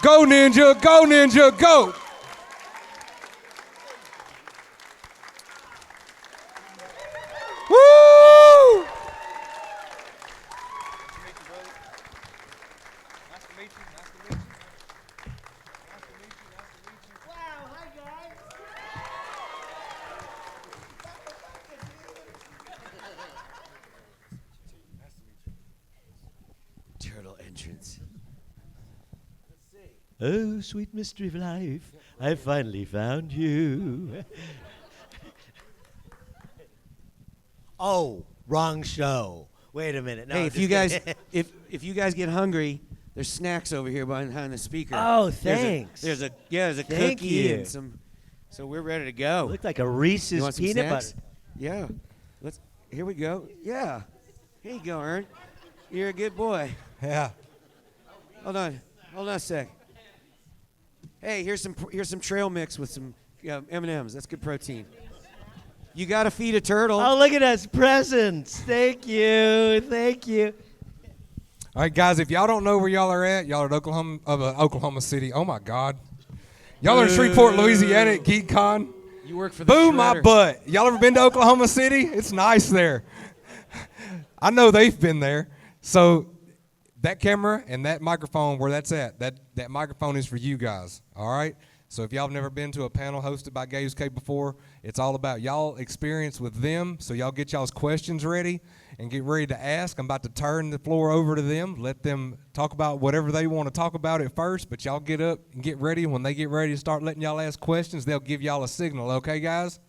go Ninja, go Ninja, go. Woo! Turtle entrance. Oh, sweet mystery of life, I finally found you. Oh, wrong show. Wait a minute. No, Hey, just kidding. if you guys get hungry, there's snacks over here behind the speaker. Oh, thanks. There's a Thank cookie you. and some. So we're ready to go. Looked like a You Reese's want some peanut snacks? butter. Yeah. Here we go. Yeah. Here you go, Ern. You're a good boy. Yeah. Hold on a sec. Hey, here's some trail mix with some M&Ms. That's good protein. You got to feed a turtle. Oh, look at us, presents. Thank you. Thank you. All right, guys, if y'all don't know where y'all are at Oklahoma City. Oh, my God. Y'all are in Shreveport, Louisiana at Geek'd Con. You work for the Boom, my shredder. butt. Y'all ever been to Oklahoma City? It's nice there. I know they've been there. So that camera and that microphone, where that's at, that microphone is for you guys, all right? So if y'all have never been to a panel hosted by Gabe's Cave before, it's all about y'all experience with them, so y'all get y'all's questions ready and get ready to ask. I'm about to turn the floor over to them, let them talk about whatever they want to talk about at first, but y'all get up and get ready. When they get ready to start letting y'all ask questions, they'll give y'all a signal, okay, guys?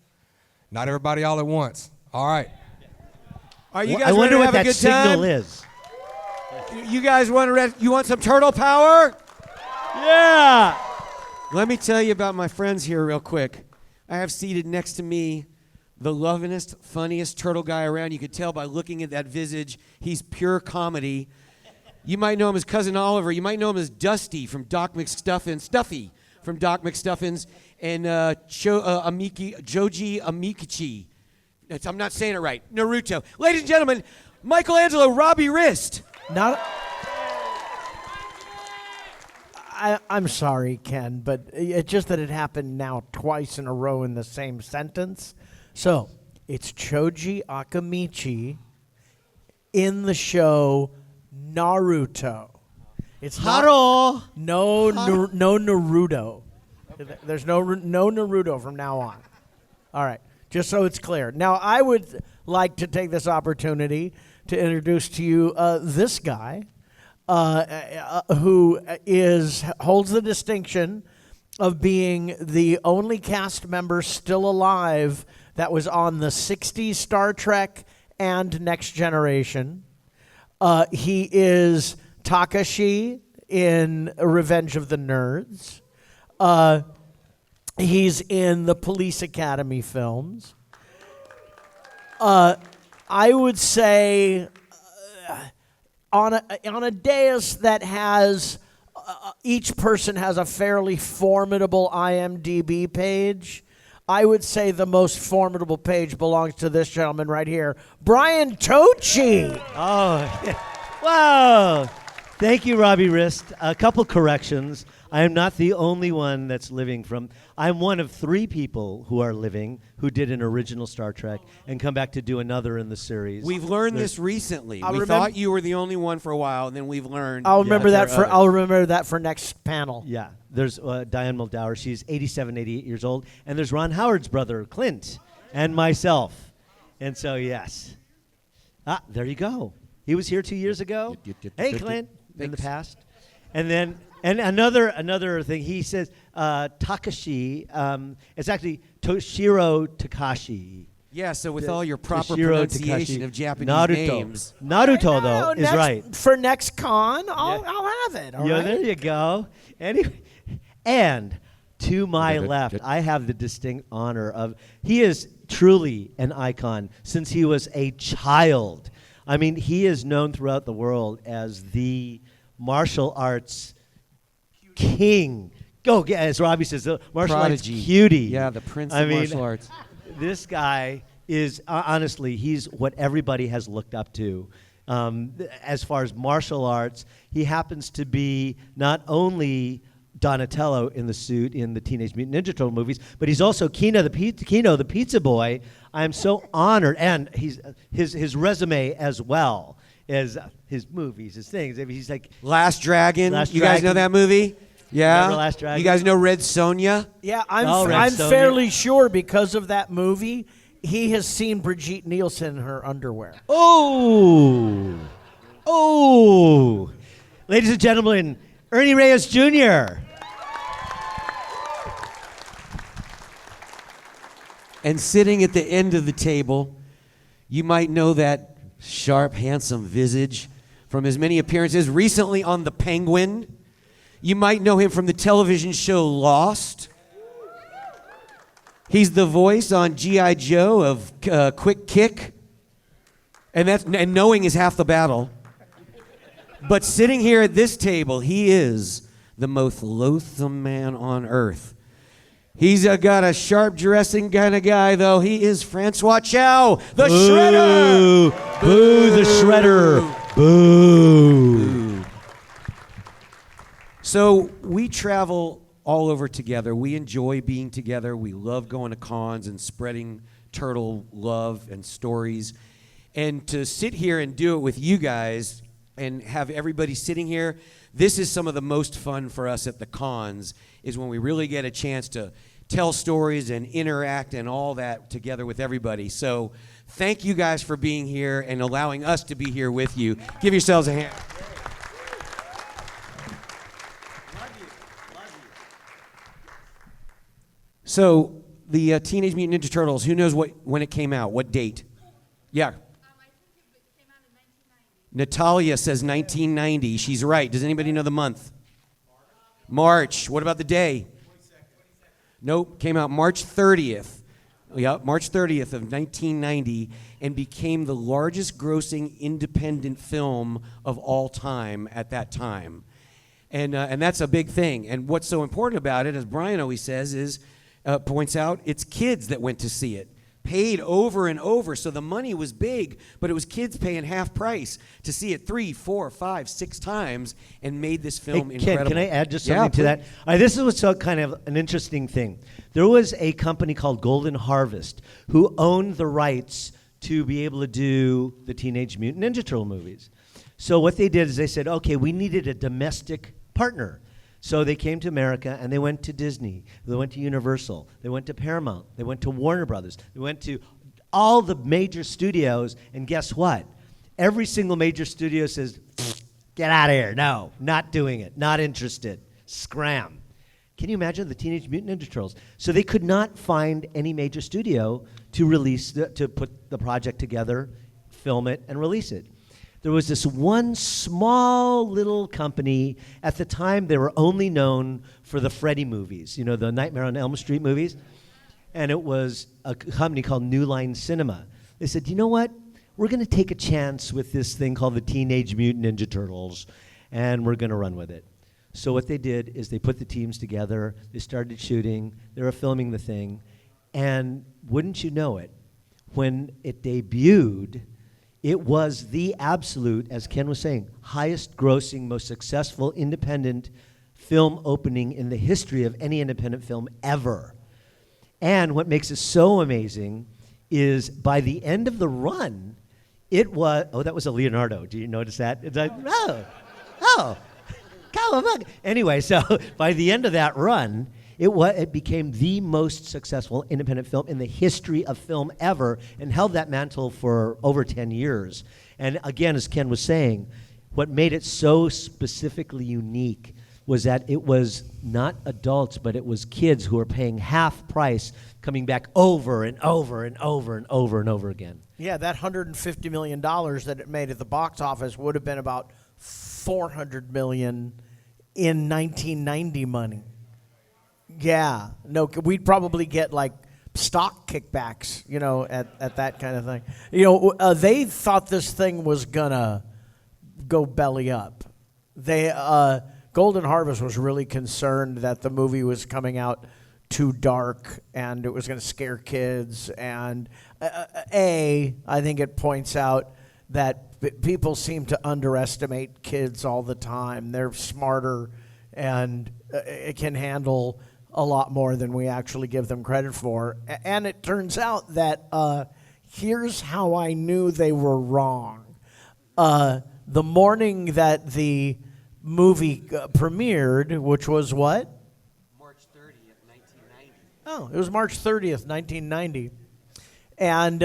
Not everybody all at once. All right. Are you Well, guys I wonder ready to what have a that good signal time? is. You guys you want some turtle power? Yeah. Let me tell you about my friends here real quick. I have seated next to me the lovingest, funniest turtle guy around. You could tell by looking at that visage, he's pure comedy. You might know him as Cousin Oliver. You might know him as Dusty from Doc McStuffins, Stuffy from Doc McStuffins, and Joji Amikichi. I'm not saying it right. Naruto. Ladies and gentlemen, Michelangelo Robbie Wrist. I'm sorry, Ken, but it's just that it happened now twice in a row in the same sentence. So it's Choji Akamichi in the show Naruto. It's Haro. no Naruto. There's no Naruto from now on. All right, just so it's clear. Now I would like to take this opportunity to introduce to you this guy. Who holds the distinction of being the only cast member still alive that was on the 60s Star Trek and Next Generation. He is Takashi in Revenge of the Nerds. He's in the Police Academy films. I would say on a dais that has each person has a fairly formidable IMDb page, I would say the most formidable page belongs to this gentleman right here, Brian Tochi. Oh, wow. Thank you, Robbie Wrist. A couple corrections. I am not the only one that's living from. I'm one of 3 people who are living who did an original Star Trek and come back to do another in the series. We've learned this recently. I'll We remember- thought you were the only one for a while, and then we've learned. I'll remember there that are for others. I'll remember that for next panel. Yeah, there's Diane Muldaur. She's 87, 88 years old. And there's Ron Howard's brother, Clint, and myself. And so, yes. There you go. He was here 2 years ago. Hey, Clint, in the past. And then, and another thing, he says Takashi, it's actually Toshiro Takashi. Yeah, so with all your proper Toshiro pronunciation Takashi. of Japanese Naruto. names. Naruto, though, is next, right. For next con, I'll have it. All Yeah, right? there you go. Anyway, and to my left, I have the distinct honor of, he is truly an icon since he was a child. I mean, he is known throughout the world as the martial arts king. Go, as Robbie says, the martial Prodigy. arts cutie. Yeah, the prince I of mean, martial arts. This guy is, honestly, he's what everybody has looked up to. As far as martial arts, he happens to be not only Donatello in the suit in the Teenage Mutant Ninja Turtle movies, but he's also Kino the Pizza Boy. I'm so honored, and he's his resume as well as his movies, his things. I mean, he's like Last Dragon. Last You guys know Dragon. that movie? Yeah. Remember Last Dragon? You guys know Red Sonja? Yeah, Oh, Red I'm Sonja. fairly sure because of that movie, he has seen Brigitte Nielsen in her underwear. oh, ladies and gentlemen, Ernie Reyes Jr. And sitting at the end of the table, you might know that sharp, handsome visage from his many appearances recently on The Penguin. You might know him from the television show Lost. He's the voice on G.I. Joe of Quick Kick. And knowing is half the battle. But sitting here at this table, he is the most loathsome man on earth. He's got a sharp dressing kind of guy, though. He is Francois Chow, the Shredder. Boo, the Shredder. Boo. So we travel all over together. We enjoy being together. We love going to cons and spreading turtle love and stories. And to sit here and do it with you guys and have everybody sitting here, this is some of the most fun for us at the cons, is when we really get a chance to tell stories and interact and all that together with everybody. So thank you guys for being here and allowing us to be here with you. Give yourselves a hand. So the Teenage Mutant Ninja Turtles, who knows when it came out? What date? Yeah. I think it came out in 1990. Natalia says 1990. She's right. Does anybody know the month? March. What about the day? Nope. Came out March 30th. Yeah, March 30th of 1990, and became the largest grossing independent film of all time at that time. And that's a big thing. And what's so important about it, as Brian always says, is points out, it's kids that went to see it. Paid over and over, so the money was big, but it was kids paying half price to see it 3, 4, 5, 6 times, and made this film Hey, incredible. Ken, can I add just Yeah, something to please. that? This is what's so kind of an interesting thing. There was a company called Golden Harvest who owned the rights to be able to do the Teenage Mutant Ninja Turtle movies. So what they did is they said, okay, we needed a domestic partner. So they came to America and they went to Disney, they went to Universal, they went to Paramount, they went to Warner Brothers, they went to all the major studios, and guess what? Every single major studio says, get out of here, no, not doing it, not interested, scram. Can you imagine the Teenage Mutant Ninja Turtles? So they could not find any major studio to release, to put the project together, film it, and release it. There was this one small little company. At the time, they were only known for the Freddy movies, you know, the Nightmare on Elm Street movies. And it was a company called New Line Cinema. They said, you know what? We're going to take a chance with this thing called the Teenage Mutant Ninja Turtles, and we're going to run with it. So what they did is they put the teams together. They started shooting. They were filming the thing. And wouldn't you know it, when it debuted, it was the absolute, as Ken was saying, highest grossing, most successful independent film opening in the history of any independent film ever. And what makes it so amazing is by the end of the run, it was, that was a Leonardo. Do you notice that? It's like, come on. Anyway, so by the end of that run, it became the most successful independent film in the history of film ever, and held that mantle for over 10 years. And again, as Ken was saying, what made it so specifically unique was that it was not adults, but it was kids who were paying half price, coming back over and over and over and over and over again. Yeah, that $150 million that it made at the box office would have been about $400 million in 1990 money. Yeah, no, we'd probably get like stock kickbacks, you know, at that kind of thing. You know, they thought this thing was gonna go belly up. They Golden Harvest was really concerned that the movie was coming out too dark and it was going to scare kids. And I think it points out that people seem to underestimate kids all the time. They're smarter and it can handle a lot more than we actually give them credit for. And it turns out that here's how I knew they were wrong. The morning that the movie premiered, which was what? March 30th, 1990. Oh, it was March 30th, 1990. And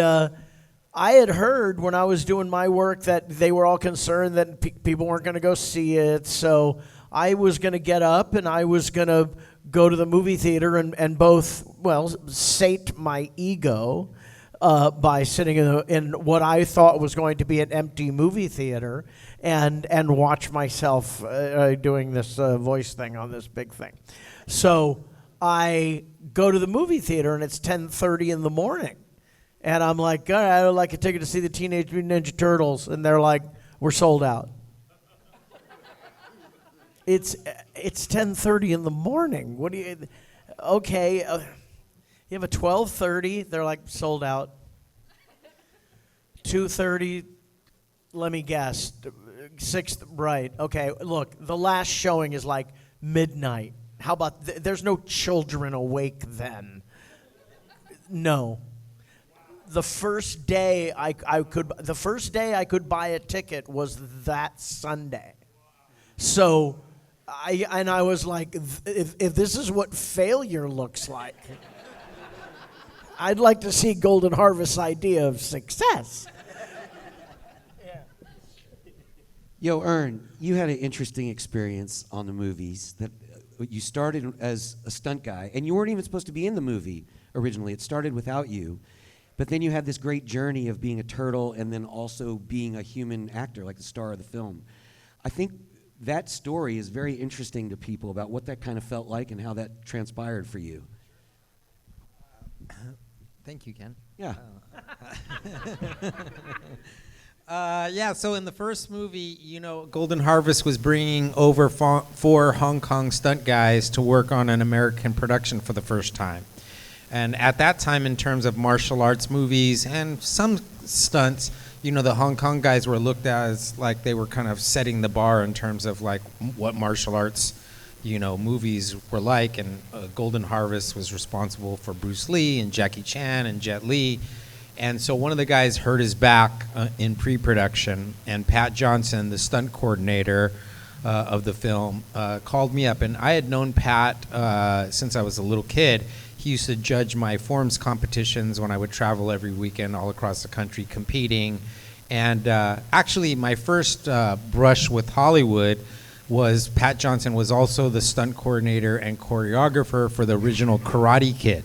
I had heard when I was doing my work that they were all concerned that people weren't going to go see it. So I was going to get up and I was going to go to the movie theater and both, sate my ego by sitting in what I thought was going to be an empty movie theater and watch myself doing this voice thing on this big thing. So I go to the movie theater and it's 10:30 in the morning. And I'm like, God, I would like a ticket to see the Teenage Mutant Ninja Turtles. And they're like, we're sold out. It's 10:30 in the morning. What do you? Okay, you have a 12:30. They're like sold out. 2:30. Let me guess. 6th, right? Okay. Look, the last showing is like midnight. How about? There's no children awake then. No. The first day I could buy a ticket was that Sunday. So I was like, if this is what failure looks like, I'd like to see Golden Harvest's idea of success. Yo, Ern, you had an interesting experience on the movies. That you started as a stunt guy, and you weren't even supposed to be in the movie originally. It started without you. But then you had this great journey of being a turtle and then also being a human actor, like the star of the film. I think that story is very interesting to people about what that kind of felt like and how that transpired for you. Thank you, Ken. Yeah. So in the first movie, Golden Harvest was bringing over 4 Hong Kong stunt guys to work on an American production for the first time. And at that time, in terms of martial arts movies and some stunts, the Hong Kong guys were looked at as like they were kind of setting the bar in terms of like what martial arts, movies were like. And Golden Harvest was responsible for Bruce Lee and Jackie Chan and Jet Li. And so one of the guys hurt his back in pre-production, and Pat Johnson, the stunt coordinator of the film, called me up. And I had known Pat since I was a little kid. He used to judge my forms competitions when I would travel every weekend all across the country competing. And actually, my first brush with Hollywood was Pat Johnson was also the stunt coordinator and choreographer for the original Karate Kid.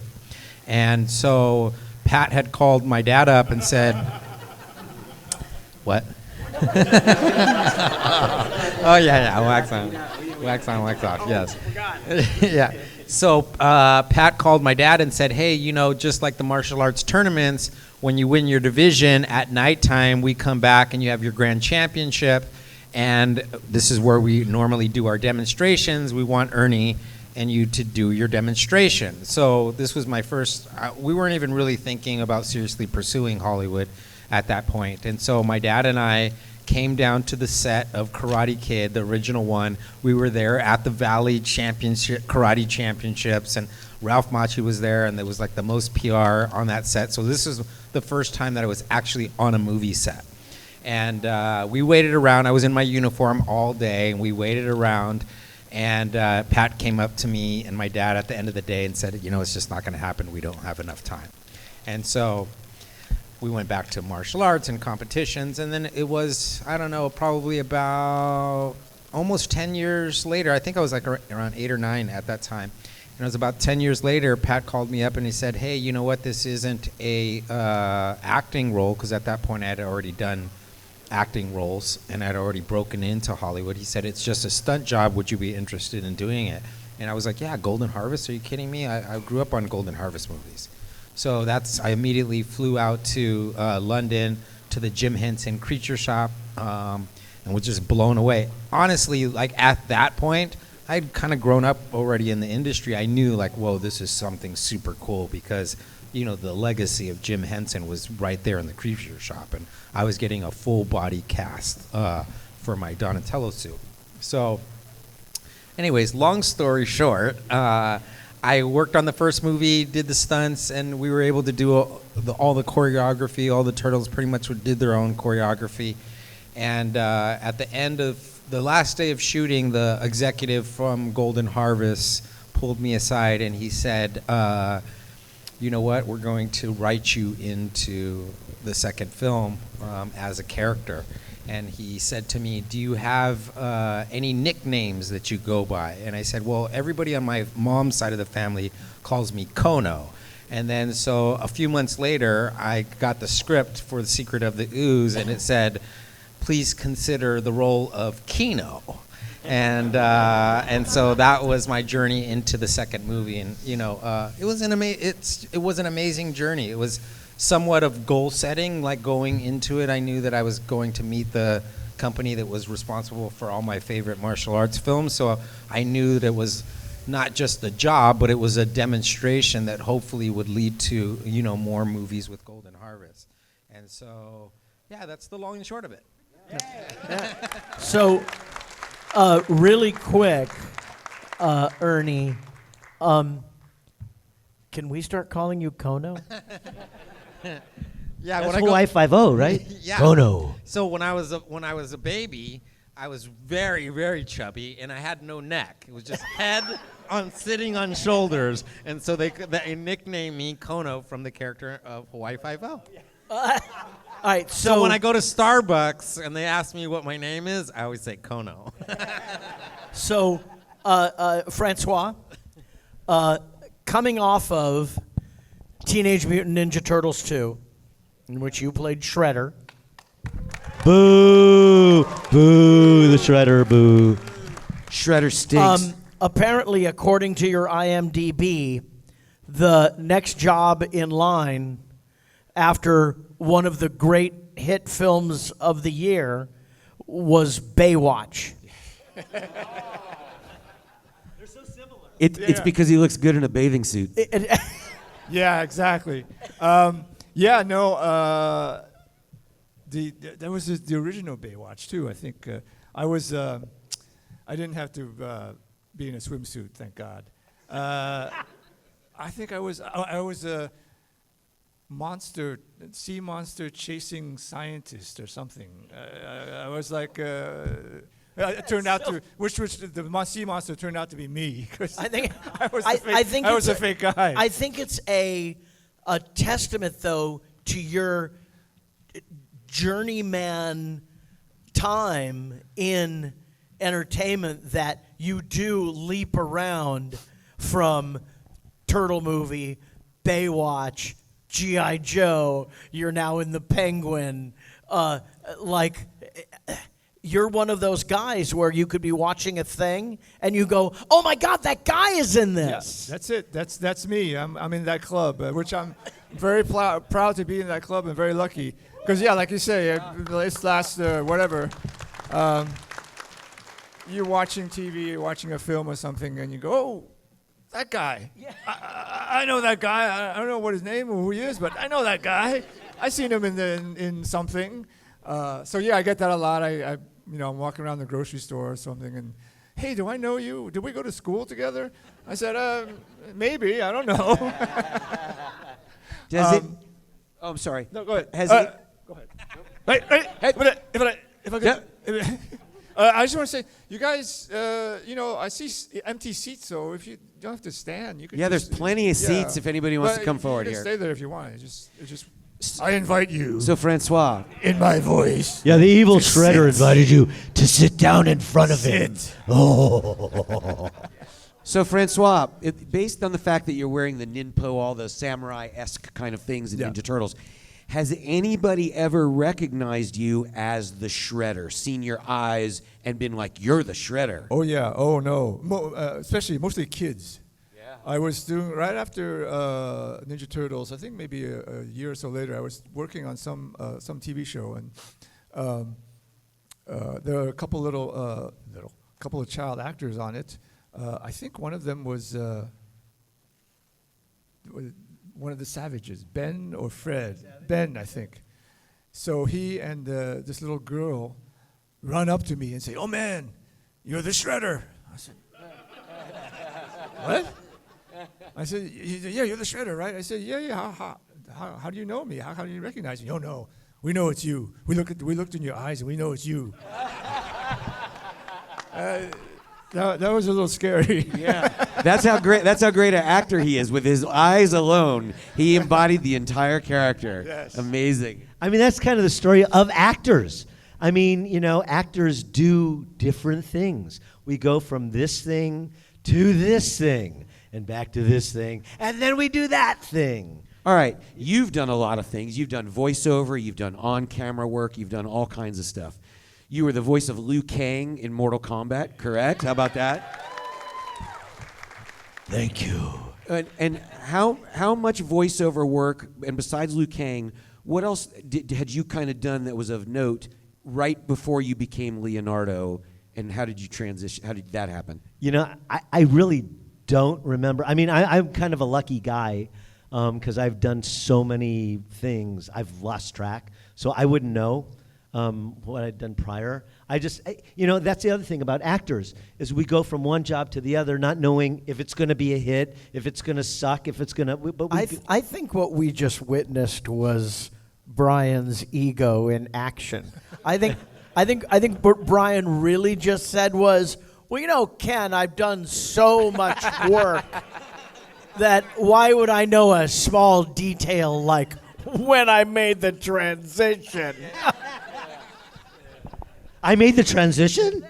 And so Pat had called my dad up and said, what? Oh, yeah, wax on, wax off, yes. Yeah. So Pat called my dad and said, hey, just like the martial arts tournaments, when you win your division at nighttime, we come back and you have your grand championship. And this is where we normally do our demonstrations. We want Ernie and you to do your demonstration. So this was my first, we weren't even really thinking about seriously pursuing Hollywood at that point. And so my dad and I came down to the set of Karate Kid, the original one. We were there at the Valley Championship, Karate Championships, and Ralph Macchio was there, and there was like the most PR on that set. So this is the first time that I was actually on a movie set. And we waited around. I was in my uniform all day, and we waited around. And Pat came up to me and my dad at the end of the day and said, it's just not going to happen. We don't have enough time. And so we went back to martial arts and competitions, and then it was, I don't know, probably about almost 10 years later. I think I was like around 8 or 9 at that time. And it was about 10 years later, Pat called me up and he said, hey, you know what, this isn't a acting role, because at that point I had already done acting roles and I'd already broken into Hollywood. He said, it's just a stunt job. Would you be interested in doing it? And I was like, yeah, Golden Harvest? Are you kidding me? I grew up on Golden Harvest movies. So I immediately flew out to London to the Jim Henson Creature Shop and was just blown away. Honestly, like at that point, I'd kind of grown up already in the industry. I knew like, whoa, this is something super cool because, the legacy of Jim Henson was right there in the Creature Shop. And I was getting a full body cast for my Donatello suit. So Anyways, long story short, I worked on the first movie, did the stunts, and we were able to do all the choreography. All the turtles pretty much did their own choreography. And at the end of the last day of shooting, the executive from Golden Harvest pulled me aside and he said, you know what, we're going to write you into the second film as a character. And he said to me, do you have any nicknames that you go by? And I said, well, everybody on my mom's side of the family calls me Kono. And then so a few months later, I got the script for The Secret of the Ooze, and it said, please consider the role of Kino. And so that was my journey into the second movie. And, you know, it was an amazing journey. It was somewhat of goal setting, like going into it. I knew that I was going to meet the company that was responsible for all my favorite martial arts films. So I knew that it was not just a job, but it was a demonstration that hopefully would lead to, you know, more movies with Golden Harvest. And so, yeah, that's the long and short of it. So, really quick, Ernie, can we start calling you Kono? Yeah, That's Hawaii 5-0, right? Yeah. Kono. So when I was a baby, I was very, very chubby, and I had no neck. It was just head on sitting on shoulders, and so they nicknamed me Kono from the character of Hawaii 5-0. All right, So when I go to Starbucks and they ask me what my name is, I always say Kono. So, Francois, coming off of Teenage Mutant Ninja Turtles 2, in which you played Shredder. Boo! Boo! The Shredder, boo. Shredder stinks. Apparently, according to your IMDb, the next job in line after one of the great hit films of the year was Baywatch. It's because he looks good in a bathing suit. Yeah, exactly. That was the original Baywatch too. I think I didn't have to be in a swimsuit, thank God. I think I was a sea monster chasing scientist or something. I was like. It turned out to the sea monster turned out to be me because I think I was a fake guy. I think it's a testament, though, to your journeyman time in entertainment that you do leap around from Turtle Movie, Baywatch, G.I. Joe. You're now in the Penguin. You're one of those guys where you could be watching a thing and you go, "Oh my God, that guy is in this." Yes, that's it. That's me. I'm in that club, which I'm very proud to be in that club and very lucky. Because yeah, like you say, it's last whatever. You're watching TV, you're watching a film or something, and you go, "Oh, that guy. Yeah. I know that guy. I don't know what his name or who he is, but I know that guy. I seen him in something." So yeah, I get that a lot. I'm walking around the grocery store or something, and hey, do I know you? Did we go to school together? I said, maybe. I don't know. Does it? Oh, I'm sorry. No, go ahead. Go ahead. If I could, I just want to say, you guys, I see empty seats, so if you don't have to stand, you can. Yeah, there's plenty of seats if anybody wants to come forward you here. Stay there if you want. Just. I invite you. So Francois, in my voice. Yeah, the evil Shredder invited you to sit down in front of him. Oh. So Francois, based on the fact that you're wearing the ninpo, all the samurai-esque kind of things in Ninja Turtles, has anybody ever recognized you as the Shredder, seen your eyes and been like, "You're the Shredder"? Oh yeah. Oh no. Especially mostly kids. I was doing right after Ninja Turtles. I think maybe a year or so later, I was working on some TV show, and there were a couple couple of child actors on it. I think one of them was one of the Savages, Ben or Fred. Ben, I think. So he and this little girl run up to me and say, "Oh man, you're the Shredder." I said, What? I said, yeah, you're the Shredder, right? I said, yeah. How do you know me? How do you recognize me? Oh, no. We know it's you. We looked in your eyes and we know it's you. That was a little scary. Yeah. That's how great an actor he is. With his eyes alone, he embodied the entire character. Yes. Amazing. I mean, that's kind of the story of actors. I mean, actors do different things. We go from this thing to this thing and back to this thing, and then we do that thing. All right, you've done a lot of things. You've done voiceover, you've done on-camera work, you've done all kinds of stuff. You were the voice of Liu Kang in Mortal Kombat, correct? How about that? Thank you. And how much voiceover work, and besides Liu Kang, what else had you kind of done that was of note right before you became Leonardo, and how did you transition? How did that happen? I really don't remember. I mean, I'm kind of a lucky guy because I've done so many things. I've lost track, so I wouldn't know what I'd done prior. That's the other thing about actors is we go from one job to the other, not knowing if it's going to be a hit, if it's going to suck, if it's going to. I think what we just witnessed was Brian's ego in action. I think what Brian really just said was, well, Ken, I've done so much work that why would I know a small detail like when I made the transition? I made the transition?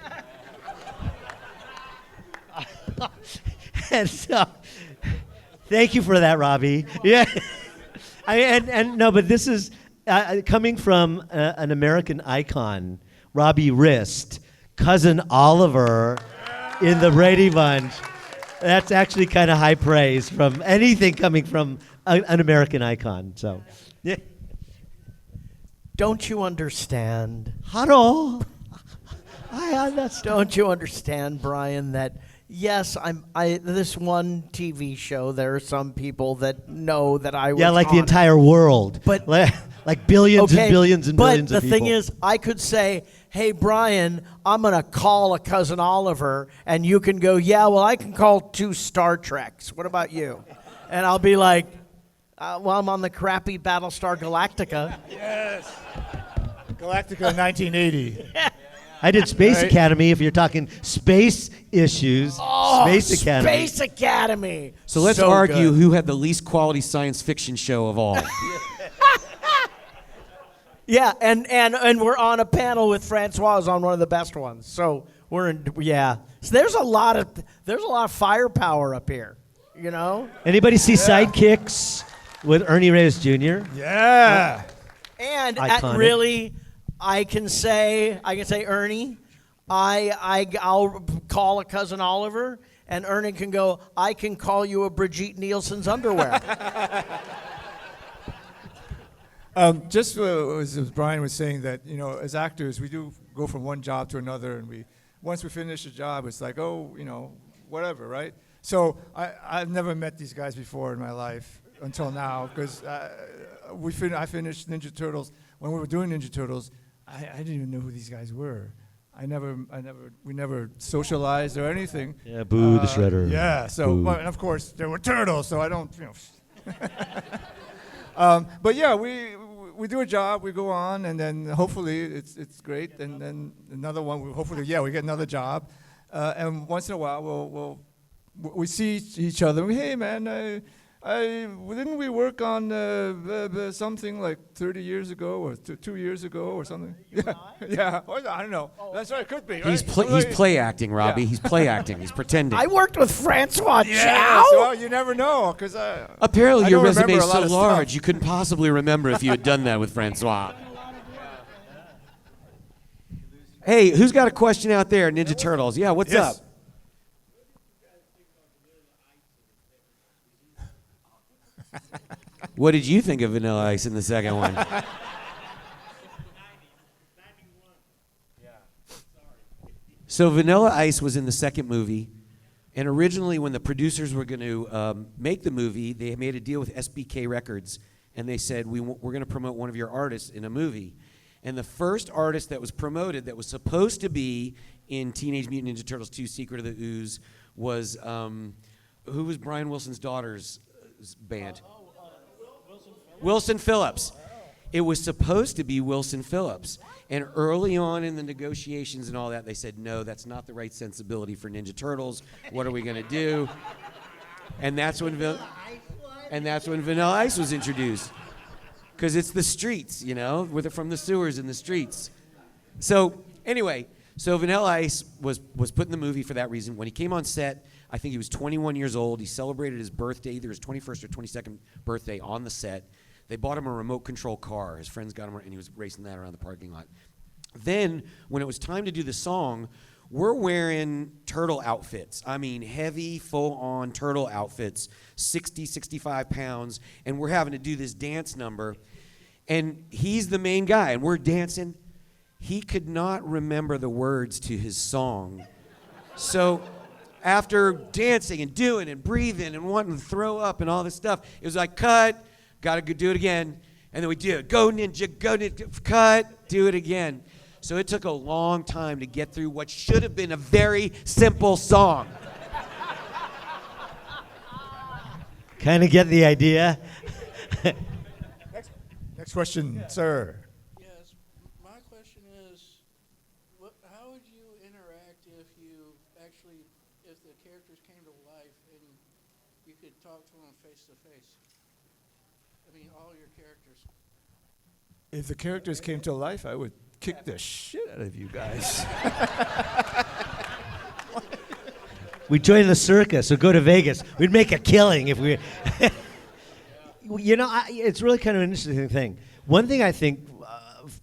And so, thank you for that, Robbie. Yeah. But this is coming from an American icon, Robbie Rist, cousin Oliver in the Brady Bunch. That's actually kind of high praise from anything coming from an American icon. So, yeah. Don't you understand? Hello. I understand. Don't you understand, Brian, that yes, this one TV show, there are some people that know that I was like on the entire world. But like billions and billions and billions of people. But the thing is, I could say, hey, Brian, I'm going to call a cousin Oliver, and you can go, yeah, well, I can call 2 Star Treks. What about you? And I'll be like, well, I'm on the crappy Battlestar Galactica. Yes. Galactica 1980. I did Space Academy, if you're talking space issues. Space Academy. Space Academy. So let's argue who had the least quality science fiction show of all. Yeah, and we're on a panel with Francois on one of the best ones. So we're in, So there's a lot of firepower up here, Anybody see Sidekicks with Ernie Reyes Jr.? Yeah. And Iconic. I can say Ernie, I'll call a cousin Oliver, and Ernie can go, I can call you a Brigitte Nielsen's underwear. Just as Brian was saying that, as actors, we do go from one job to another, and once we finish a job, it's like, whatever, right? So I've never met these guys before in my life until now, because I finished Ninja Turtles. When we were doing Ninja Turtles, I didn't even know who these guys were. We never socialized or anything. Yeah, boo the Shredder. Yeah, so, and of course, there were turtles, so I don't, but yeah, we do a job, we go on, and then hopefully it's great, and then another one, we get another job, and once in a while we see each other. Hey man, didn't we work on something like 30 years ago or 2 years ago or something? Yeah. Or, I don't know. That's right. It could be. He's Right? he's play acting, Robbie. Yeah. He's play acting. He's pretending. I worked with Francois Yeah. Chow. So you never know, because Apparently, I your don't remember resume is a lot so of large stuff. you couldn't possibly remember if you had done that with Francois. Hey, who's got a question out there? Ninja Turtles. Yeah, what's up? What did you think of Vanilla Ice in the second one? So Vanilla Ice was in the second movie, and originally when the producers were going to make the movie, they made a deal with SBK Records, and they said, we're going to promote one of your artists in a movie. And the first artist that was promoted that was supposed to be in Teenage Mutant Ninja Turtles 2 Secret of the Ooze was who was Brian Wilson's daughter's band? Wilson Phillips. It was supposed to be Wilson Phillips. And early on in the negotiations and all that, they said, no, that's not the right sensibility for Ninja Turtles. What are we going to do? And that's when Vanilla Ice was introduced. Because it's the streets, you know, from the sewers in the streets. So anyway, so Vanilla Ice was put in the movie for that reason. When he came on set, I think he was 21 years old. He celebrated his birthday, either his 21st or 22nd birthday on the set. They bought him a remote control car. His friends got him, and he was racing that around the parking lot. Then, when it was time to do the song, we're wearing turtle outfits. I mean, heavy, full-on turtle outfits, 60, 65 pounds, and we're having to do this dance number. And he's the main guy, and we're dancing. He could not remember the words to his song. So after dancing and doing and breathing and wanting to throw up and all this stuff, it was like, cut. Got to do it again. And then we do it. Go ninja, cut, do it again. So it took a long time to get through what should have been a very simple song. Kind of get the idea. Next question, sir. Yes, my question is, how would you interact if the characters came to life and you could talk to them face to face? I mean, all your characters. If the characters came to life, I would kick the shit out of you guys. We'd join the circus or go to Vegas. We'd make a killing if we... You know, it's really kind of an interesting thing. One thing I think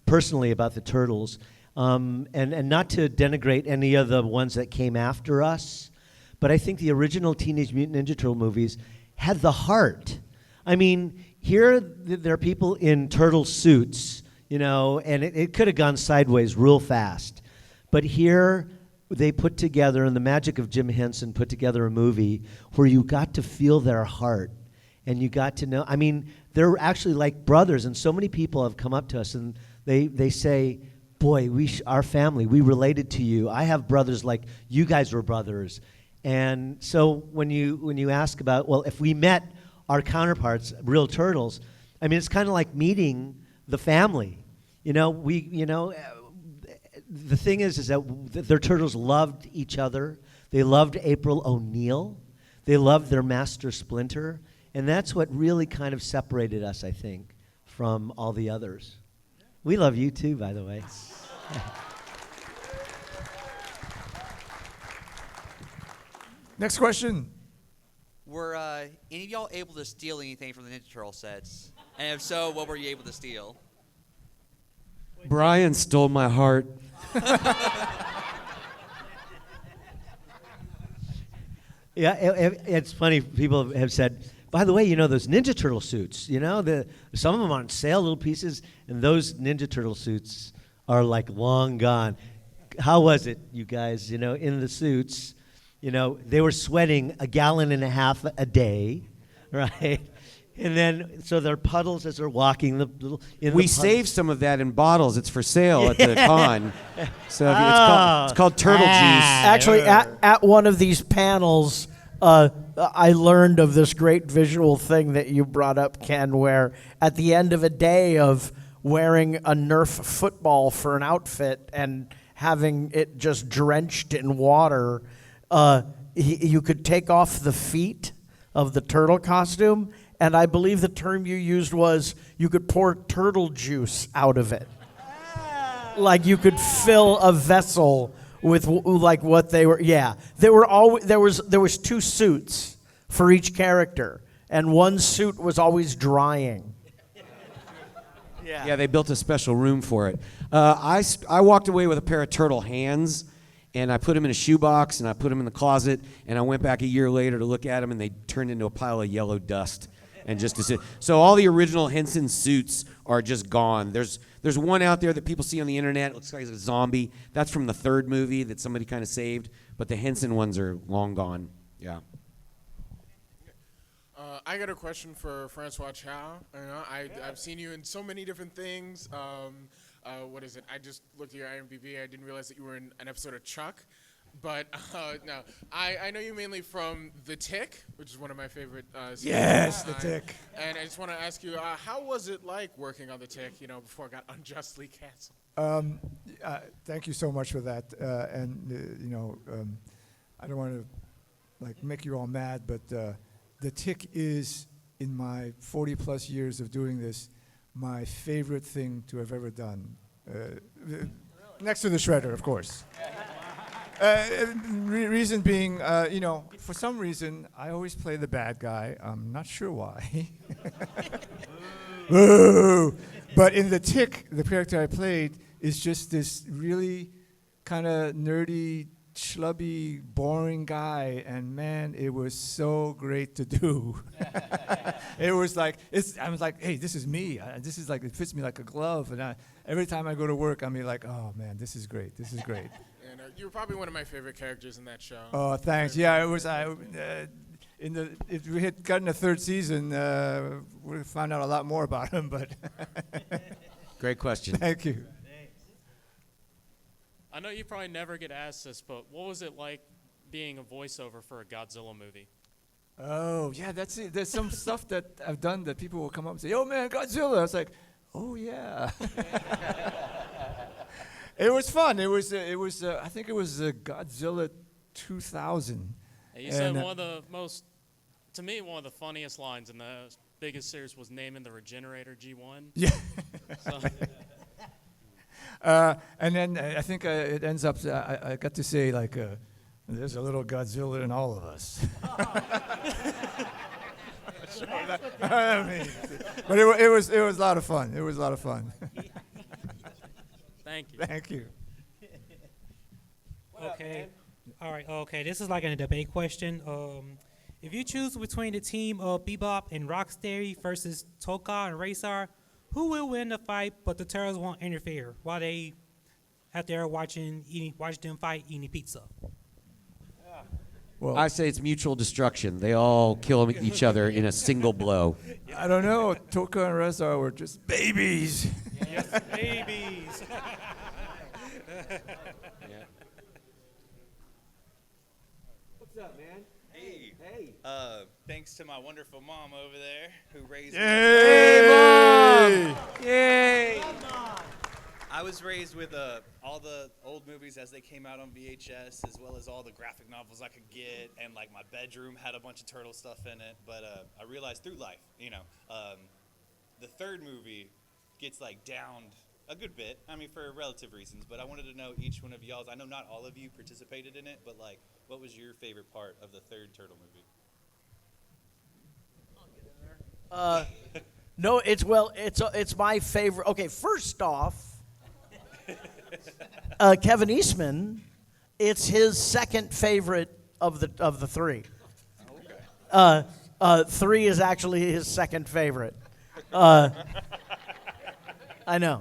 personally about the Turtles, and not to denigrate any of the ones that came after us, but I think the original Teenage Mutant Ninja Turtle movies had the heart. I mean, here there are people in turtle suits, you know, and it could have gone sideways real fast. But here they put together, and the magic of Jim Henson put together a movie where you got to feel their heart. And you got to know, I mean, they're actually like brothers, and so many people have come up to us and they say, boy, our family, we related to you. I have brothers like you guys were brothers. And so when you ask about, well, if we met our counterparts, real turtles, I mean, it's kind of like meeting the family. You know, the thing is that their turtles loved each other. They loved April O'Neil. They loved their master Splinter. And that's what really kind of separated us, I think, from all the others. We love you too, by the way. Next question. Were any of y'all able to steal anything from the Ninja Turtle sets? And if so, what were you able to steal? Brian stole my heart. Yeah, it's funny. People have said, by the way, you know, those Ninja Turtle suits, you know, some of them on sale, little pieces, and those Ninja Turtle suits are like long gone. How was it, you guys, you know, in the suits? You know, they were sweating 1.5 gallons a day, right? And then, so they're puddles as they're walking. We saved some of that in bottles. It's for sale at the con. So it's called Turtle Juice. Actually, at one of these panels, I learned of this great visual thing that you brought up, Ken, where at the end of a day of wearing a Nerf football for an outfit and having it just drenched in water, you could take off the feet of the turtle costume, and I believe the term you used was you could pour turtle juice out of it. Like you could fill a vessel with like what they were. Yeah, there was 2 suits for each character, and one suit was always drying. Yeah, they built a special room for it. I walked away with a pair of turtle hands, and I put them in a shoebox, and I put them in the closet, and I went back a year later to look at them, and they turned into a pile of yellow dust. And just to sit. So all the original Henson suits are just gone. There's one out there that people see on the internet. It looks like a zombie. That's from the 3rd movie that somebody kind of saved. But the Henson ones are long gone. Yeah. I got a question for Francois Chow. You know, I've seen you in so many different things. What is it? I just looked at your IMDb. I didn't realize that you were in an episode of Chuck. But no, I know you mainly from The Tick, which is one of my favorite series. Yes, of all The time. Tick. And I just want to ask you, how was it like working on The Tick, before it got unjustly canceled? Thank you so much for that. I don't want to make you all mad, but The Tick is, in my 40-plus years of doing this, my favorite thing to have ever done. Next to The Shredder, of course. Reason being, for some reason, I always play the bad guy. I'm not sure why. Boo! But in The Tick, the character I played is just this really kind of nerdy, schlubby, boring guy, and man, it was so great to do. It was like, I was like, hey, this is me. This is like, it fits me like a glove. And every time I go to work, I'm like, oh man, this is great. This is great. And you were probably one of my favorite characters in that show. Oh, thanks. Yeah, it was. If we had gotten a third season, we found out a lot more about him. But Great question. thank you. I know you probably never get asked this, but what was it like being a voiceover for a Godzilla movie? Oh, yeah, that's it. There's some stuff that I've done that people will come up and say, "Oh man, Godzilla." I was like, "Oh yeah." It was fun. It was. I think it was Godzilla 2000. And you said one of the most, to me, one of the funniest lines in the biggest series was naming the Regenerator G1. Yeah. So. And then I think it ends up. I got to say there's a little Godzilla in all of us. But it was a lot of fun. It was a lot of fun. Thank you. Thank you. Okay. All right. Okay. This is like a debate question. If you choose between the team of Bebop and Rocksteady versus Toka and Racer, who will win the fight? But the Turtles won't interfere while they out there watch them fight eating pizza. Well, I say it's mutual destruction. They all kill each other in a single blow. I don't know. Toka and Reza were just babies. Yes, babies. What's up, man? Hey. Hey. Thanks to my wonderful mom over there who raised me. Hey, Mom! Yay! I was raised with all the old movies as they came out on VHS, as well as all the graphic novels I could get, and like my bedroom had a bunch of turtle stuff in it. But I realized through life, the third movie gets downed a good bit. I mean, for relative reasons. But I wanted to know each one of y'all's. I know not all of you participated in it, but what was your favorite part of the third turtle movie? No, it's my favorite. Okay, first off, Kevin Eastman, it's his second favorite of the three. Okay. 3 is actually his second favorite. I know.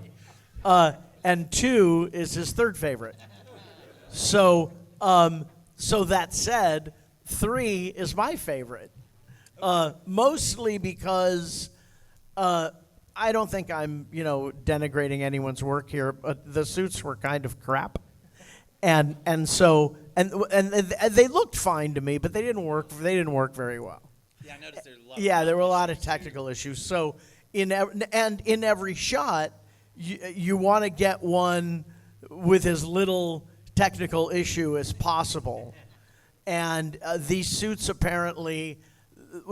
And 2 is his third favorite. So that said, 3 is my favorite. Mostly because I don't think I'm, denigrating anyone's work here, but the suits were kind of crap. And they looked fine to me, but they didn't work very well. Yeah, I noticed there's a lot. Yeah, there were a lot of technical issues. So in every shot, you want to get one with as little technical issue as possible. And these suits apparently,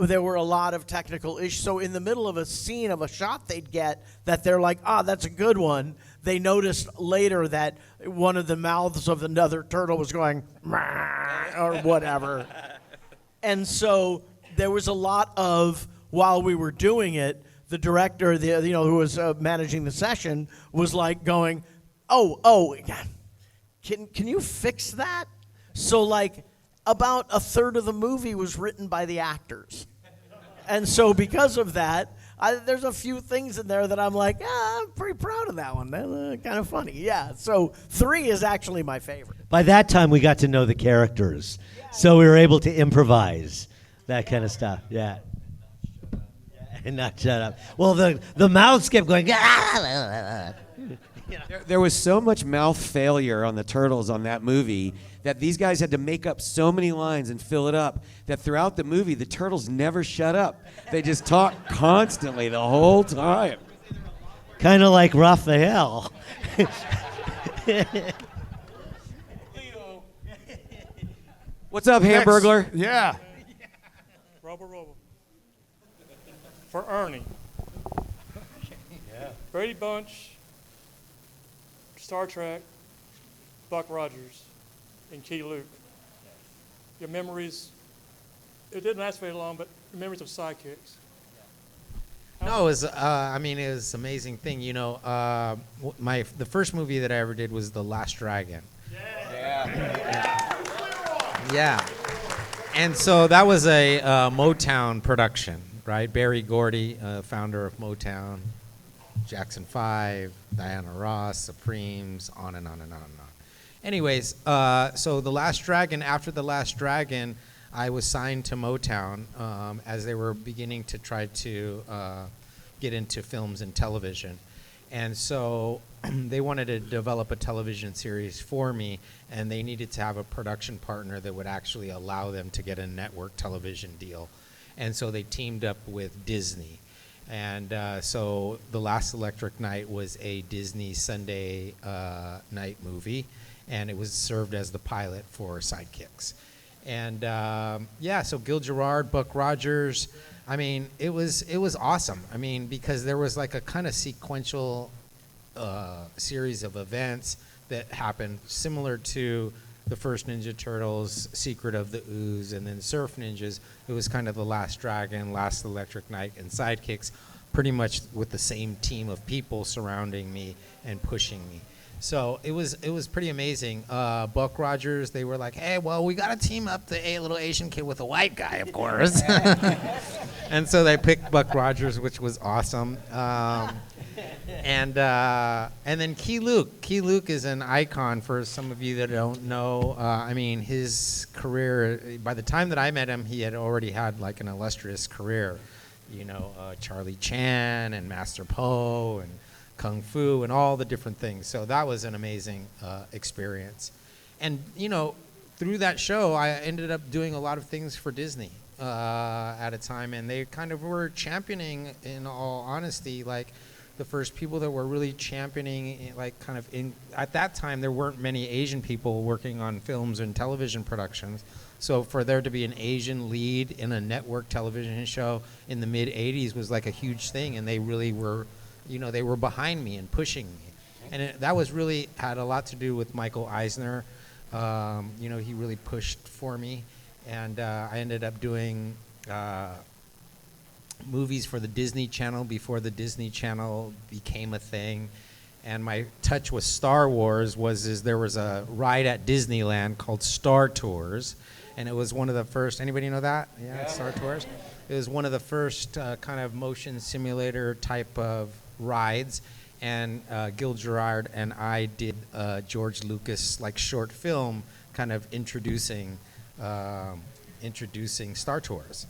there were a lot of technical issues. So in the middle of a scene of a shot they'd get that they're like, that's a good one. They noticed later that one of the mouths of another turtle was going, or whatever. And so there was a lot of, while we were doing it, the director, who was managing the session, was like going, can you fix that? So about a third of the movie was written by the actors. And so because of that, there's a few things in there that I'm like, I'm pretty proud of that one. That's kind of funny. Yeah, so 3 is actually my favorite. By that time, we got to know the characters, so we were able to improvise that kind of stuff. Yeah. And not shut up. Well, the mouths kept going. There was so much mouth failure on the Turtles on that movie that these guys had to make up so many lines and fill it up that throughout the movie, the Turtles never shut up. They just talked constantly the whole time. Kind of like Raphael. What's up, Hamburglar? Yeah. Robo. For Ernie. Brady Bunch, Star Trek, Buck Rogers, and Key Luke. Your memories, it didn't last very long, but your memories of sidekicks. No, it was. I mean, it was an amazing thing. You know, the first movie that I ever did was The Last Dragon. Yeah. And so that was a Motown production, right? Berry Gordy, founder of Motown, Jackson 5, Diana Ross, Supremes, on and on and on and on. Anyways, so The Last Dragon, after The Last Dragon, I was signed to Motown as they were beginning to try to get into films and television. And so they wanted to develop a television series for me, and they needed to have a production partner that would actually allow them to get a network television deal. And so they teamed up with Disney. And so The Last Electric Night was a Disney Sunday night movie, and it was served as the pilot for Sidekicks. And yeah, so Gil Gerard, Buck Rogers, I mean, it was awesome. I mean, because there was like a kind of sequential series of events that happened similar to the first Ninja Turtles, Secret of the Ooze, and then Surf Ninjas. It was kind of The Last Dragon, Last Electric Night, and Sidekicks, pretty much with the same team of people surrounding me and pushing me. So it was pretty amazing. Buck Rogers, they were like, hey, well, we got to team up the little Asian kid with a white guy, of course. And so they picked Buck Rogers, which was awesome. And then Key Luke. Key Luke is an icon for some of you that don't know. I mean, his career, by the time that I met him, he had already had like an illustrious career. You know, Charlie Chan and Master Po and Kung Fu and all the different things. So that was an amazing experience. And, you know, through that show, I ended up doing a lot of things for Disney at a time. And they kind of were championing, in all honesty, like the first people that were really championing, like kind of at that time, there weren't many Asian people working on films and television productions. So for there to be an Asian lead in a network television show in the mid 80s was like a huge thing. And they really were, you know, they were behind me and pushing me. And that was really had a lot to do with Michael Eisner. You know, he really pushed for me. And I ended up doing movies for the Disney Channel before the Disney Channel became a thing. And my touch with Star Wars was there was a ride at Disneyland called Star Tours. And it was one of the first, anybody know that? Yeah. Star Tours. It was one of the first kind of motion simulator type of rides. And Gil Gerard and I did George Lucas like short film kind of introducing Star Tours.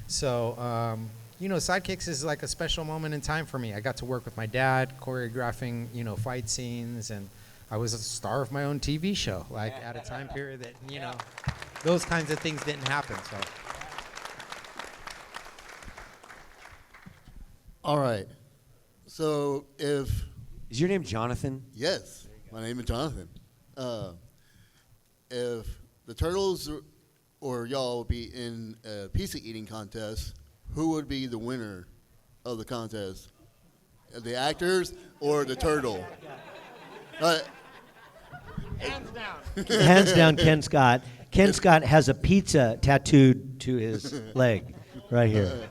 So, you know, Sidekicks is like a special moment in time for me. I got to work with my dad, choreographing, you know, fight scenes, and I was a star of my own TV show, like at a time period that, you know, those kinds of things didn't happen. So. All right. So if... Is your name Jonathan? Yes, my name is Jonathan. If the Turtles or y'all would be in a pizza eating contest, who would be the winner of the contest? The actors or the turtle? Hands down. Hands down, Ken Scott. Ken Scott has a pizza tattooed to his leg right here.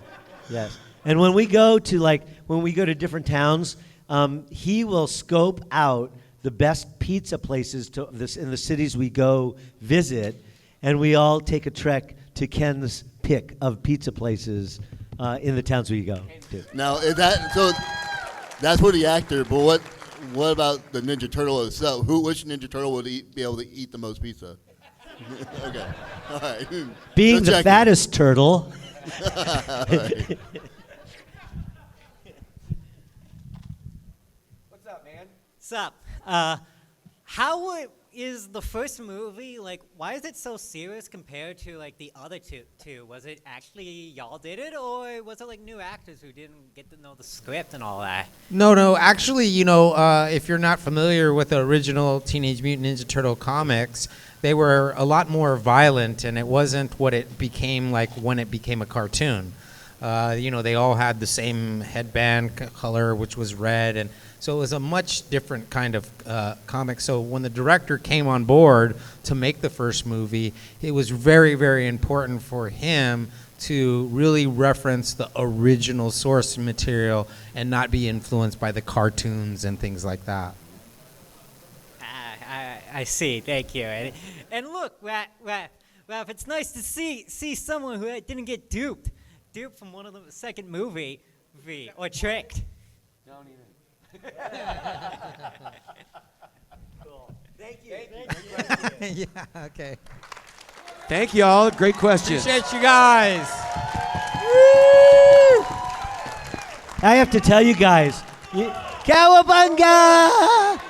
Yes. And when we go to different towns, he will scope out the best pizza places in the cities we go visit, and we all take a trek to Ken's pick of pizza places in the towns we go to. Now, that's for the actor, but what about the Ninja Turtle itself? Which Ninja Turtle would be able to eat the most pizza? Okay, all right. Being the fattest turtle. What's up, man? Sup? Is the first movie, like, why is it so serious compared to, like, the other two? Was it actually y'all did it, or was it, like, new actors who didn't get to know the script and all that? No. Actually, if you're not familiar with the original Teenage Mutant Ninja Turtle comics, they were a lot more violent, and it wasn't what it became like when it became a cartoon. They all had the same headband color, which was red, and so it was a much different kind of comic. So when the director came on board to make the first movie, it was very, very important for him to really reference the original source material and not be influenced by the cartoons and things like that. I see. Thank you. And look, Ralph, it's nice to see someone who didn't get duped from one of the second movie or tricked. Don't even. Cool. Thank you. Yeah, okay. Thank you all. Great questions. Appreciate you guys. I have to tell you guys, Cowabunga!